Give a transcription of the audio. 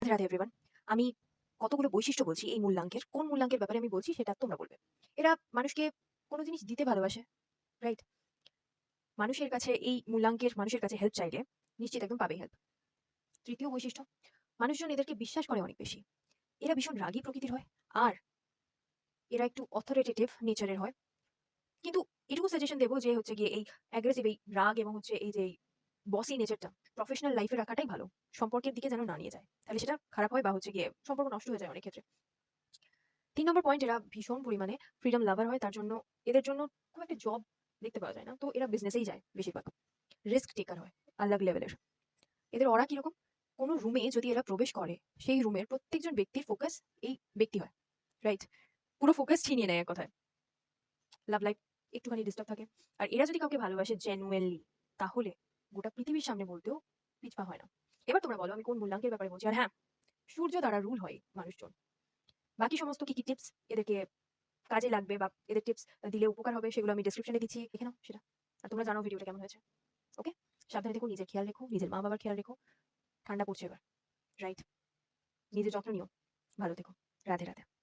Radhe Radhe everyone. আমি কতগুলো বৈশিষ্ট্য বলছি এই মূল্যাঙ্কের। কোন মূল্যাঙ্কের ব্যাপারে আমি বলছি সেটা তোমরা বলবে। এরা মানুষকে কোনো জিনিস দিতে ভালোবাসে, রাইট? মানুষের কাছে এই মূল্যাঙ্কের মানুষের কাছে হেল্প চাইলে নিশ্চিত একদম পাবেই হেল্প। তৃতীয় বৈশিষ্ট্য, মানুষজন এদেরকে বিশ্বাস করে অনেক বেশি। এরা ভীষণ রাগী প্রকৃতির হয়, আর এরা একটু অথরিটেটিভ নেচারের হয়। কিন্তু এটুকু সাজেশন দেব যে হচ্ছে গিয়ে এই অ্যাগ্রেসিভ এই রাগ এবং হচ্ছে এই যে বসি নেচারটা প্রফেশনাল লাইফে রাখাটাই ভালো। সম্পর্কের দিকে যেন না নিয়ে যায়। তাহলে সেটা খারাপ হয় বা হচ্ছে গিয়ে সম্পর্ক নষ্ট হয়ে যায় অনেক ক্ষেত্রে। ৩ নম্বর পয়েন্ট, এরা ভীষণ পরিমাণে ফ্রিডম লাভার হয়। তার জন্য এদের জন্য খুব একটা জব দেখতে পাওয়া যায় না। তো এরা বিজনেসেই যায় বেশিরভাগ। রিস্ক টেকার হয় আলাগ লেভেলের। এদের অরা কিরকম? কোনো রুমে যদি এরা প্রবেশ করে, সেই রুমের প্রত্যেকজন ব্যক্তির ফোকাস এই ব্যক্তি হয়। রাইট? পুরো ফোকাস ছিনিয়ে নেয় এক কথায়। লাভ লাইফ একটুখানি ডিস্টার্ব থাকে। আর এরা যদি কাউকে ভালোবাসে জেনুইনলি, তাহলে গোটা পৃথিবীর সামনে বলতেও পিছপা হয় না। এবার তোমরা বলো আমি কোন মূল্যাঙ্কের ব্যাপারে বলছি। আর হ্যাঁ, সূর্য দ্বারা রুল হয় মানুষজন। বাকি সমস্ত কি টিপস এদেরকে কাজে লাগবে বা এদের টিপস দিলে উপকার হবে সেগুলো আমি ডেসক্রিপশনে দিচ্ছি, দেখে নাও সেটা। আর তোমরা জানাও ভিডিওটা কেমন হয়েছে। ওকে? সাবধানে থেকো, নিজের খেয়াল রেখো, নিজের মা-বাবার খেয়াল রেখো। ঠান্ডা পড়ছে এবার, রাইট? নিজের যত্ন নিও। ভালো থেকো। রাধে, রাধে।